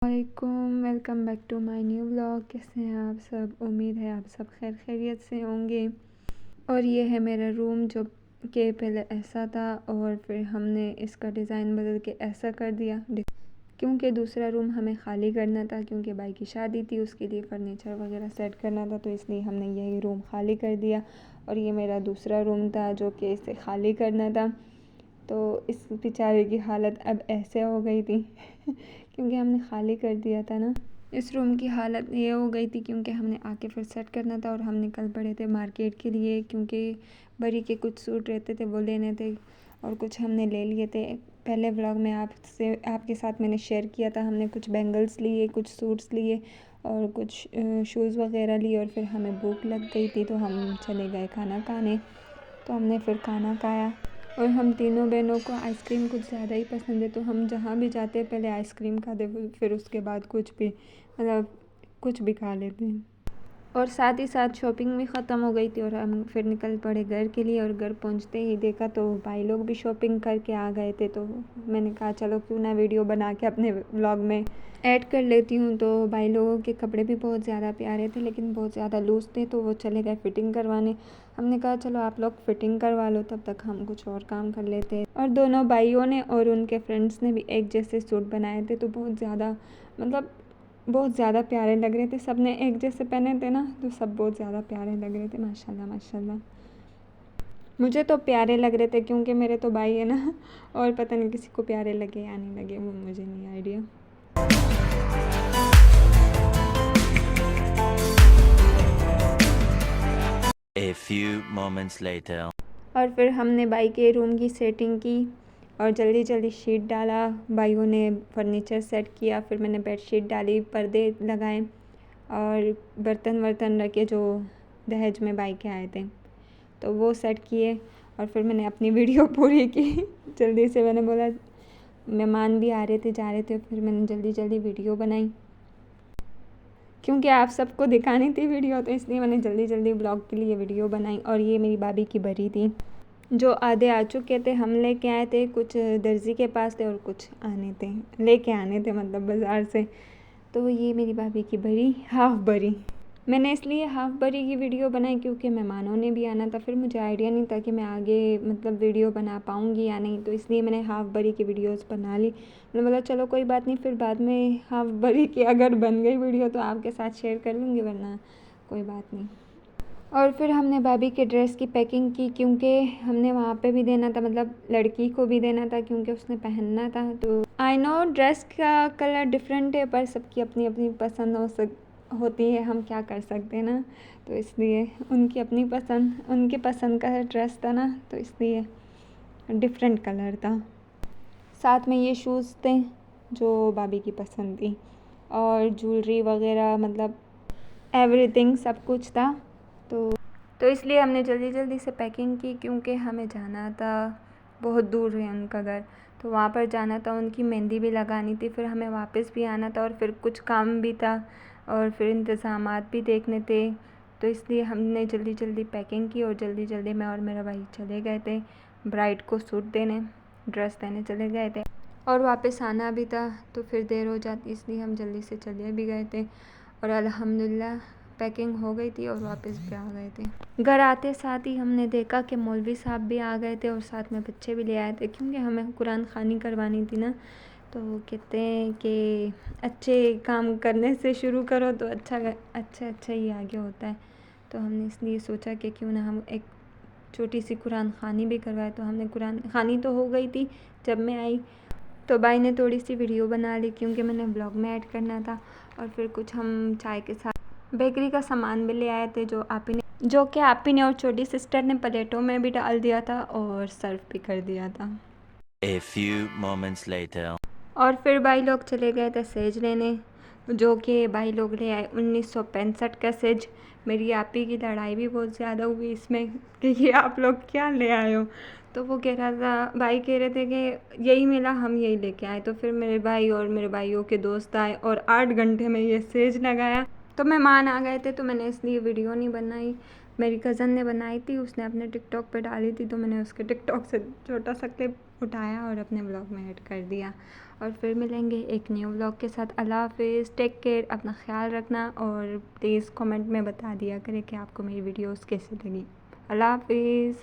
वालेकुम, welcome back to my new vlog. कैसे हैं आप सब? उम्मीद है आप सब खैर खैरियत से होंगे। और ये है मेरा रूम जो कि पहले ऐसा था और फिर हमने इसका डिज़ाइन बदल के ऐसा कर दिया क्योंकि दूसरा रूम हमें ख़ाली करना था, क्योंकि भाई की शादी थी, उसके लिए फ़र्नीचर वगैरह सेट करना था, तो इसलिए हमने यही रूम ख़ाली कर दिया। और ये मेरा दूसरा रूम था जो कि इसे ख़ाली करना था। तो इस बेचारे की हालत अब ऐसे हो गई थी क्योंकि हमने ख़ाली कर दिया था ना। इस रूम की हालत ये हो गई थी क्योंकि हमने आके फिर सेट करना था और हम निकल पड़े थे मार्केट के लिए, क्योंकि बरी के कुछ सूट रहते थे वो लेने थे और कुछ हमने ले लिए थे। पहले व्लॉग में आपके साथ मैंने शेयर किया था, हमने कुछ बैंगल्स लिए, कुछ सूट्स लिए और कुछ शूज़ वगैरह लिए। और फिर हमें भूख लग गई थी तो हम चले गए खाना खाने। तो हमने फिर खाना खाया और हम तीनों बहनों को आइसक्रीम कुछ ज़्यादा ही पसंद है, तो हम जहाँ भी जाते हैं पहले आइसक्रीम खाते, फिर उसके बाद कुछ भी कुछ भी खा लेते हैं। और साथ ही साथ शॉपिंग भी ख़त्म हो गई थी और हम फिर निकल पड़े घर के लिए। और घर पहुंचते ही देखा तो भाई लोग भी शॉपिंग करके आ गए थे, तो मैंने कहा चलो क्यों ना वीडियो बना के अपने व्लॉग में ऐड कर लेती हूँ। तो भाई लोगों के कपड़े भी बहुत ज़्यादा प्यारे थे लेकिन बहुत ज़्यादा लूज़ थे, तो वो चले गए फ़िटिंग करवाने। हमने कहा चलो आप लोग फ़िटिंग करवा लो, तब तक हम कुछ और काम कर लेते हैं। और दोनों भाइयों ने और उनके फ्रेंड्स ने भी एक जैसे सूट बनाए थे, तो बहुत ज़्यादा प्यारे लग रहे थे। सब ने एक जैसे पहने थे ना, तो सब बहुत ज़्यादा प्यारे लग रहे थे। माशाल्लाह माशाल्लाह, मुझे तो प्यारे लग रहे थे क्योंकि मेरे तो भाई है ना, और पता नहीं किसी को प्यारे लगे या नहीं लगे, वो मुझे नहीं idea. A few moments later. और फिर हमने भाई के रूम की सेटिंग की और जल्दी जल्दी शीट डाला। भाइयों ने फर्नीचर सेट किया, फिर मैंने बेडशीट डाली, पर्दे लगाए और बर्तन वर्तन रखे जो दहेज में भाई के आए थे, तो वो सेट किए। और फिर मैंने अपनी वीडियो पूरी की जल्दी से। मैंने बोला मेहमान भी आ रहे थे जा रहे थे, फिर मैंने जल्दी जल्दी वीडियो बनाई क्योंकि आप सबको दिखानी थी वीडियो, तो इसलिए मैंने जल्दी जल्दी ब्लॉग के लिए वीडियो बनाई। और ये मेरी भाभी की बरी थी जो आधे आ चुके थे, हम लेके आए थे, कुछ दर्जी के पास थे और कुछ लेके आने थे मतलब बाज़ार से। तो ये मेरी भाभी की बरी, हाफ़ बरी। मैंने इसलिए हाफ़ बरी की वीडियो बनाई क्योंकि मेहमानों ने भी आना था, फिर मुझे आइडिया नहीं था कि मैं आगे मतलब वीडियो बना पाऊँगी या नहीं, तो इसलिए मैंने हाफ़ बरी की वीडियोस बना ली। मैंने बोला चलो कोई बात नहीं, फिर बाद में हाफ़ बरी की अगर बन गई वीडियो तो आपके साथ शेयर कर लूँगी, वरना कोई बात नहीं। और फिर हमने भाभी के ड्रेस की पैकिंग की क्योंकि हमने वहाँ पे भी देना था, मतलब लड़की को भी देना था क्योंकि उसने पहनना था। तो आई नो ड्रेस का कलर डिफरेंट है, पर सबकी अपनी अपनी पसंद होती है, हम क्या कर सकते हैं ना। तो इसलिए उनकी पसंद का ड्रेस था ना, तो इसलिए डिफरेंट कलर था। साथ में ये शूज़ थे जो भाभी की पसंद थी और ज्वेलरी वगैरह, मतलब एवरीथिंग सब कुछ था। तो इसलिए हमने जल्दी जल्दी से पैकिंग की क्योंकि हमें जाना था, बहुत दूर है उनका घर, तो वहाँ पर जाना था, उनकी मेहंदी भी लगानी थी, फिर हमें वापस भी आना था और फिर कुछ काम भी था और फिर इंतज़ामात भी देखने थे। तो इसलिए हमने जल्दी जल्दी पैकिंग की और जल्दी जल्दी मैं और मेरा भाई चले गए थे ब्राइड को सूट देने, ड्रेस देने चले गए थे और वापस आना भी था, तो फिर देर हो जाती, इसलिए हम जल्दी से चले भी गए थे। और अल्हम्दुलिल्लाह पैकिंग हो गई थी और वापस भी आ गए थे। घर आते साथ ही हमने देखा कि मौलवी साहब भी आ गए थे और साथ में बच्चे भी ले आए थे क्योंकि हमें कुरान ख़वानी करवानी थी ना। तो कहते हैं कि अच्छे काम करने से शुरू करो तो अच्छा ही आगे होता है। तो हमने इसलिए सोचा कि क्यों ना हम एक छोटी सी कुरान ख़वानी भी करवाए। तो हमने कुरान ख़वानी तो हो गई थी जब मैं आई, तो भाई ने थोड़ी सी वीडियो बना ली क्योंकि मैंने ब्लॉग में ऐड करना था। और फिर कुछ हम चाय के साथ बेकरी का सामान भी ले आए थे जो कि आपी ने और छोटी सिस्टर ने प्लेटों में भी डाल दिया था और सर्व भी कर दिया था। A few moments later. और फिर भाई लोग चले गए थे सेज लेने, जो कि भाई लोग ले आए 1965 का सेज। मेरी आपी की लड़ाई भी बहुत ज़्यादा हुई इसमें कि ये आप लोग क्या ले आए हो। तो वो कह रहा था, भाई कह रहे थे कि यही मिला, हम यही लेके आए। तो फिर मेरे भाई और मेरे भाइयों के दोस्त आए और 8 घंटे में ये सेज लगाया। तो मेहमान आ गए थे तो मैंने इसलिए वीडियो नहीं बनाई। मेरी कज़न ने बनाई थी, उसने अपने टिकटॉक पे डाली थी, तो मैंने उसके टिकटॉक से छोटा सा क्लिप उठाया और अपने व्लॉग में ऐड कर दिया। और फिर मिलेंगे एक न्यू व्लॉग के साथ। अल्लाह हाफ़िज़, टेक केयर, अपना ख्याल रखना और प्लीज़ कमेंट में बता दिया करें कि आपको मेरी वीडियोस कैसी लगी। अल्लाह हाफ़िज़।